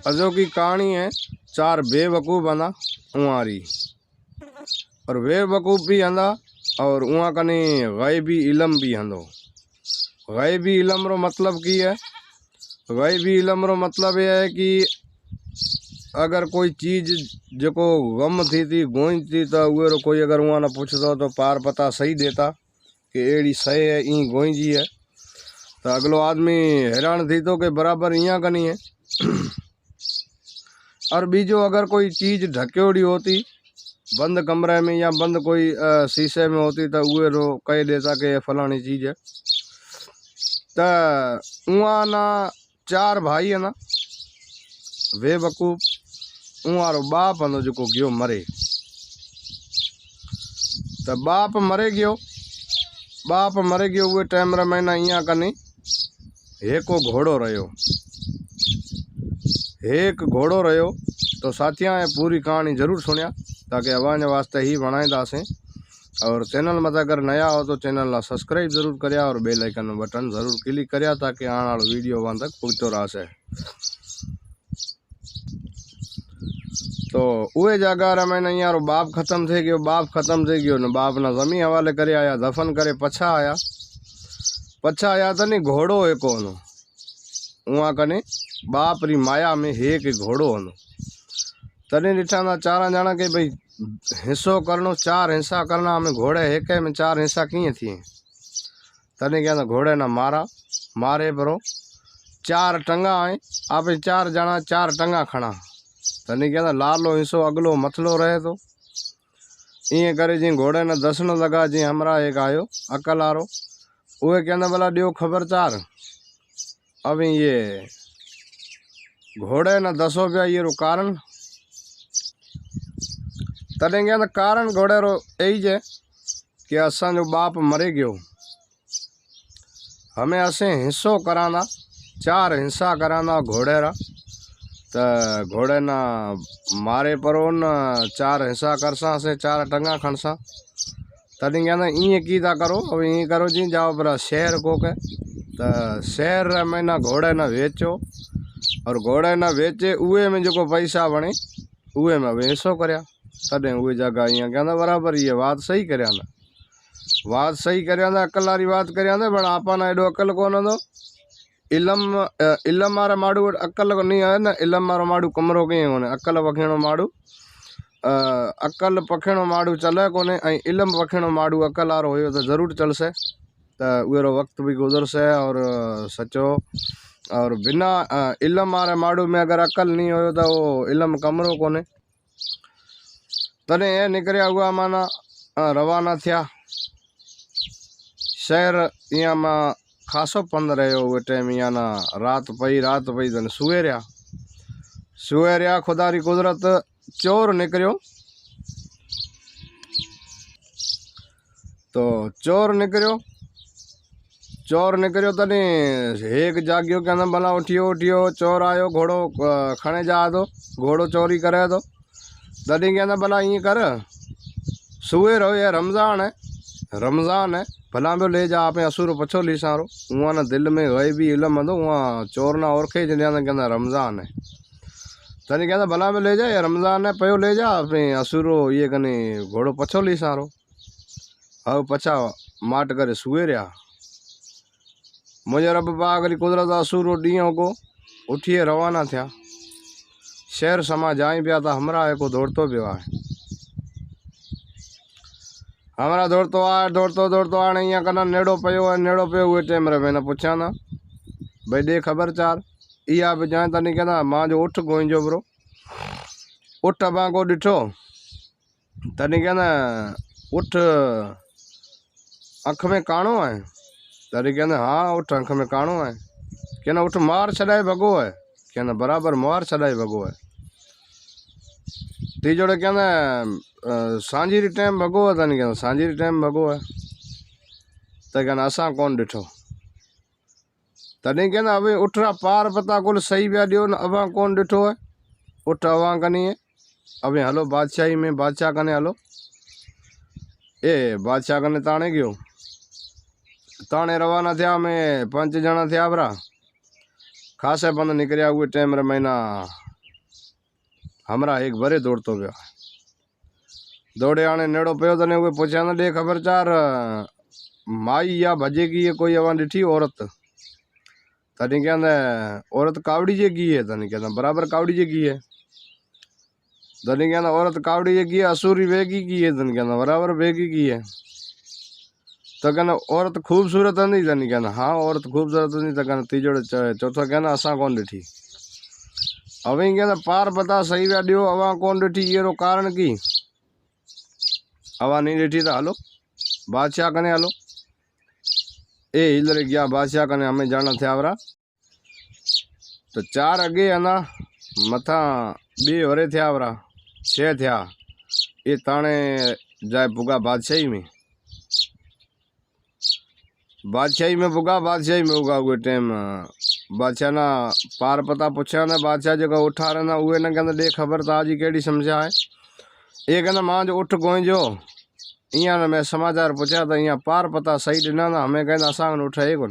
अजो की कहानी है चार बेवकूफ़ आंदा उआरी और बेवकूफ़ भी आंदा और उआ कने ग़ैबी इल्म भी आंदो। ग़ैबी इल्म रो मतलब की है? ग़ैबी इल्म रो मतलब यह है कि अगर कोई चीज़ जो गम थी थी गोई थी तो उहे रो कोई अगर उआ न पूछदो तो पार पता सही देता कि एड़ी सही है ई गोई जी है तो अगलो आदमी हैरान थी तो कि बराबर इया कनी है। और बीजो अगर कोई चीज़ ढक्योड़ी होती बंद कमरे में या बंद कोई शीशे में होती तो उहे रो कह देता कि फलानी चीज़ है। तो उआ ना चार भाई है ना बेवकूफ़ उआरो बाप आंदो जो गयो मरे। तो बाप मरे गयो उहे टाइम रे महीना इया कनी हेको घोड़ो रहो। एक घोड़ो रहो तो साथियाँ ये पूरी कहानी जरूर सुनिया ताकि अवाज वास्ते ही बनाईदासीं। और चैनल मत अगर नया हो तो चैनल ला सब्सक्राइब जरूर करिया और बेल आइकन बटन जरूर क्लिक करिया ताकि आने वाला वीडियो वहां तक पहुंचतो रहे। तो उहे जगह रे मैंने यार बाप खत्म थे गयो न बाप ना जमी हवाले करे आया दफन करे पछा आया तो नहीं घोड़ो एक उआ कने बाप री माया में एक घोड़ो हनो तने डिठा ना चार जना के भाई हिस्सो करनो चार हिस्सा करना हमें घोड़े एक में चार हिस्सा किए थी तने क्या घोड़े ना मारे परो चार टंगा है आप चार जना चार टंगा खड़ा तने क्या लालो हिस्सो अगलो मथलो रहे तो इं करे जी घोड़े ने दसनो लगा जी हमरा एक आयो अकल आरो उहे कहना भला दियो खबर चार। अब ये घोड़े न दसो पिया ये रो कारण तने क्या कारण घोड़े रो यही है कि असा जो बाप मरे गयो हमें असे हिस्सो कराना चार हिस्सा कराना घोड़े रा तो घोड़े ना मारे परो न चार हिस्सा करसा असे चार टंगा खणसा तने क्या इं कीता करो। अब इ करो जी जाओ बरा शहर को के तो शहर रे महीना घोड़े न वेचो और घोड़े न वेचे उहे में जो पैसा बने उहे में हिस्सो करया तदें उहे जगह इं कहना बराबर ये बात सही करया ना अकल वाली बात करया ना बण आपा ना एडो अकल कोन हूंदो। इल्म मारे माड़ू अकल को नहीं है ना इल्म मारो माड़ू कमरो कहीं कोने अकल पखिणो माड़ू अकल पखिणो माड़ू चले कोने इल्म पखिणो माड़ू अकल वारो हो तो जरूर चलसे तो उहरो वक्त भी गुजरसे और सचो और बिना इल्म मारे माड़ू में अगर अकल नहीं हो तो वो इल्म कमरो कोने तने ये निकलिया हुआ माना रवाना थिया शहर इं में खासो पंद रहो उहे टाइम इं ना रात पई तने सुए रहा खुदा री कुदरत चोर निकलियो तो चोर निकलियो तने एक जागियो कहना भला उठियो चोर आयो घोड़ो खणे जा दो घोड़ो चोरी करे तो तनी कहना भला इ कर सुए रहो ये रमज़ान है भला भी ले जा आप असुर पछो ली सारो उआ ना दिल में ग़ैबी इल्म हंदो उआ चोर ना ओरखे जन कहना रमज़ान है तनी कहना भला भी ले जा ये रमज़ान है पयो ले जा आप असुरो ये कने घोड़ो पछो ली सारो हाँ पछा माट करे सुए रहा मुझे रब पाक री कुदरत असुरो ॾींहं को उठिए रवाना थिया शहर समा जाए पिया था हमरा एको दौड़तो पियो है हमारा दौड़तो आने इं कना नेड़ो पियो उहे टाइम रे मैंने पुछा ना भाई दे खबर चार इया भी जाए तनी कहना मां जो उठ गोइंजो ब्रो उठ अबां को डिठो तनी कहना उठ अख में काणो है तनी कहना हाँ उठ अख में काणो है कहना उठ मार छड़ाए भगो है कहना बराबर मार छड़ाए भगो है तीजोड़े कहना सांझी री टाइम भगो है तनी कहना सांझी री टाइम भगो है तो कहना असा कौन डिठो तनी कहना अभी उठरा पार पता कुल सही पिया दियो न अवां कौन डिठो है उठ अवां कनी है अभी हलो बादशाही में बादशाह कने हलो ए बादशाह कने ताणे गयो ताणे रवाना थिया में 5 जना थिया बरा खासे बंद निकलिया हुए टाइम रे महीना हमरा एक भरे दौड़तो पियो। दौड़े आने नेड़ो पियो तने उहे पुछया न दे खबरचार माई या भजेगी ये कोई अवां ॾिठी औरत? तनी कहंदा औरत कावड़ी जेगी है। तनी कहंदा बराबर कावड़ी जेगी है। तनी कहंदा औरत कावड़ी जेगी है, असुरी वेगी की है। तनी कहंदा बराबर वेगी की है। तो कहना औरत खूबसूरत हंदी? तनी कहना हाँ औरत खूबसूरत हंदी। तो कहना तीजोड़े चौथो कहना असां कोन ॾिठी। अवें कहना पार पता सही विया ॾियो, अवां कोन ॾिठी ये कारण की? अवां नहीं ॾिठी तो हलो बादशाह कने हलो। ए हिलरे गया बादशाह कने, हमें जाना थिया वरा। तो 4 अगे है ना मथा 2 वरे थिया वरा, 6 थिया। ये ताणे जाए पुगा बादशाही में। बादशाही में पुगा, बादशाही में उगा उहे टाइम बादशाह ना पार पता पुछया न बादशाह जो उठा रहा ना उहे न कहंदा दे खबर ताजी केड़ी समझा है। ये कहंदा मां जो उठ गोइजो इया न मैं समाचार पुछया तो इया पार पता सही दिना ना, हमें कहंदा असां उठे कोन।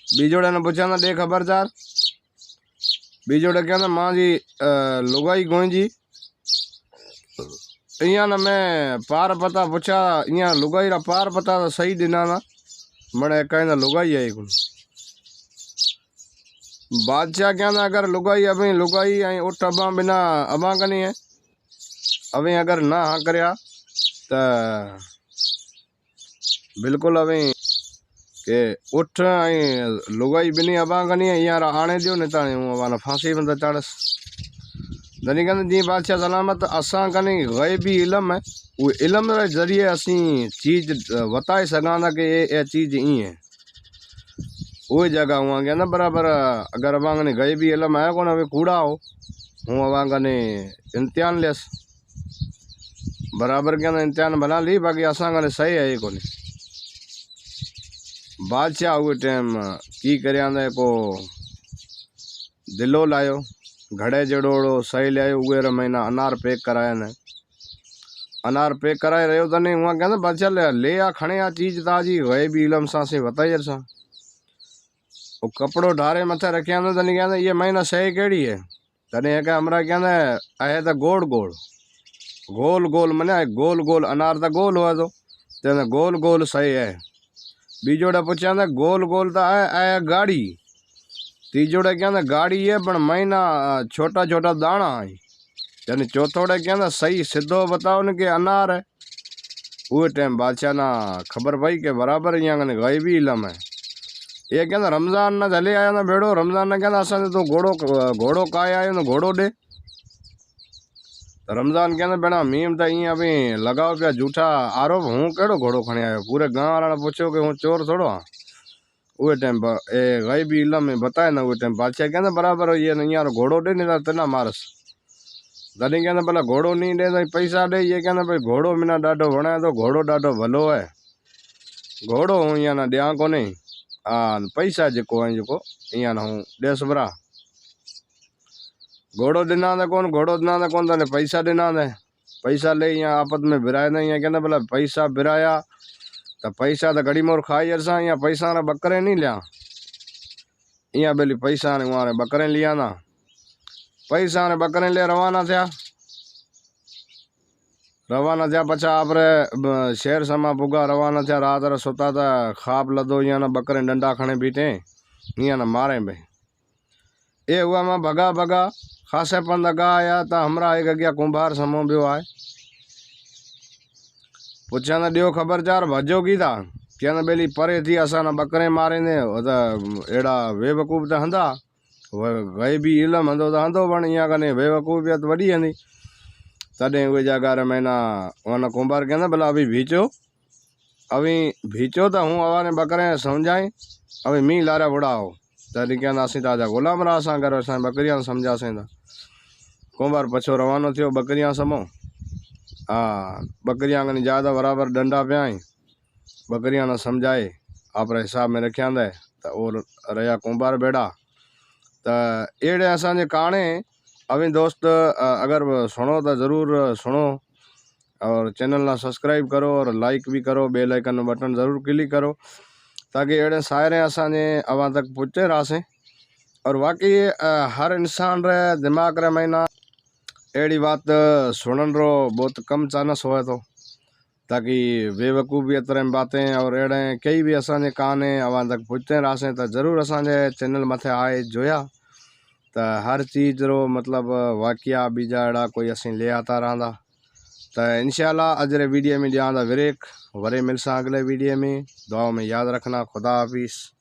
बीजोड़े ने पुछया ना दे खबरचार। बीजोड़े कहंदा मां जी लुगाई गोइजी इया न मैं पार पता पुछा, इया लुगाई रा पार पता तो सही दिना ना, मने कहंदा लुगाई है कोन। बादशाह कहंदा अगर लुगाई अभी लुगाई आई उठ अबां बिना अबां कनी है। अभी अगर ना हाँ करया तो बिल्कुल अभी के उठ आई लुगाई बिनी अबां कनी है यार आने दियो नहीं ताने हूँ अबां फांसी में चाड़स। धनी कहंदा जी बादशाह सलामत असां कनी गैबी इलम है, वो इलम रे जरिए असी चीज बताए सघां कि ये चीज ई है। वो जगह हुआ कहंदा बराबर अगर अबां कने गैबी इलम है कोन, अवे कूड़ा हो हूँ अबां कने इम्तिहान लियस। बराबर कहंदा इम्तिहान बना ली, बाकी असां कने सही है ये कोनी। बादशाह उहे टाइम की करया को दिलो लायो, घड़े जड़ोड़ो सही लियायो, उहे रमैना अनार पैक कराया न। अनार पैक कराए रहो तने हुआ कहंदा बादशाह ले आ खणे आ चीज ताजी गैबी इलम सां से बताई असां। वो कपड़ो ढारे मथे रखिया न। तने कहंदा ये महीना सही केड़ी है? तने कह हमरा कहंदा है तो गोल गोल गोल गोल मने गोल गोल अनार तो गोल हुआ तो कहंदा गोल गोल सही है। बीजोड़े पुछया न गोल गोल तो है गाड़ी। तीजोड़े कहंदा गाड़ी है पण महीना छोटा छोटा दाना है। यानी चौथोड़े कहंदा सही सीधो बताओ न कि अनार है। उहे टाइम बादशाह ना खबर पई के बराबर यहाँ कने गैबी इलम है। ये कहंदा रमज़ान न हले आया न भेड़ो, रमज़ान न कहंदा असां तो घोड़ो काए आयो न घोड़ो दे। रमज़ान कहंदा भेणा मीम तो इं अभी लगाओ पिया झूठा आरोप, हूँ केड़ो घोड़ो खणी आयो? पूरे गाँव वाला पूछो कि हूँ चोर थोड़ो हाँ। उहे टाइम गैबी इलम में बताए न। उहे टाइम बादशाह कहंदा बराबर ये यार घोड़ो दे नहीं तना मारस। तॾहिं कहंदा भला घोड़ो नहीं दे तो पैसा दे। ये कहंदा भाई घोड़ो मिना ॾाढो वणे तो, घोड़ो ॾाढो भलो है, घोड़ो हूँ इया न ॾियां कोन्हे। हाँ पैसा जेको है जेको इया न हूँ ॾेस भरा। घोड़ो दिना न कोन, घोड़ो दिना न कोन तने पैसा दिना न। पैसा ले यहाँ आपत में बिराए न। यहाँ कहंदा भला पैसा बिराया तो पैसा तो घड़ी मोर खाई असां, यहाँ पैसा ने बकरे नहीं लिया। यहाँ बेली पैसा ने वहाँ बकरे लिया ना, पैसा ने बकरे ले रवाना थिया। रवाना थिया पछा आपरे शहर समा पुगा रवाना थिया। रात रा सुता था, खाब लदो यहाँ ना बकरे डंडा खणे बीठे यहाँ ना मारे भाई। ये हुआ मैं भगा भगा खासे पंद अगा आया तो हमरा एक अगिया कुंभार समो बियो आए। पुछा न दियो खबरचार भजो की था? कहना बेली परे थी असां ना बकरे मारे ने एड़ा बेवकूफ़ तो हंदा, गैबी इलम हंदो तो हंदो पण इया कने बेवकूफ़ियत वडी हंदी। तॾहिं उहे जगह महीना उन कुंभार कहंदा भला अभी भीचो, अभी भीचो तो हूँ अवा ने बकरे समझाई अभी मी लारा बुढ़ाओ। तॾहिं कहंदा असीं ताजा गुलाम रहा असां करो, असां बकरियां समझासीं था। कुंभार पछो रवानो थियो बकरियां समो। हाँ बकरियां कने ज़्यादा बराबर डंडा पियाई, बकरियां ने समझाए आपरे हिसाब में रखिया दे तो और रहा कुंभार बेड़ा। तो एड़े असांजे कहाणे अभी दोस्त अगर सुनो तो ज़रूर सुनो और चैनल ना सब्सक्राइब करो और लाइक भी करो, बेल आइकन बटन ज़रूर क्लिक करो ताकि एड़े सायरे असांजे अवां तक पहुँचे रहासीं। और वाकई हर इंसान रे दिमाग रे महीना एड़ी बात सुनन रो बहुत कम चांस होए तो, ताकि बेवकूफ़ी तरह बातें और अड़े कई भी असांजे काने अवां तक पुछते रहासीं तो जरूर असांजे चैनल मथे आए जोया तो हर चीज़ रो मतलब वाकिया बीजा अड़ा कोई असीं ले आता रहंदा। तो इंशाल्लाह अजरे वीडियो में ॾियां था ब्रेक, वरे मिलसां अगले वीडियो में। दुआ में याद रखना। खुदा हाफिज़।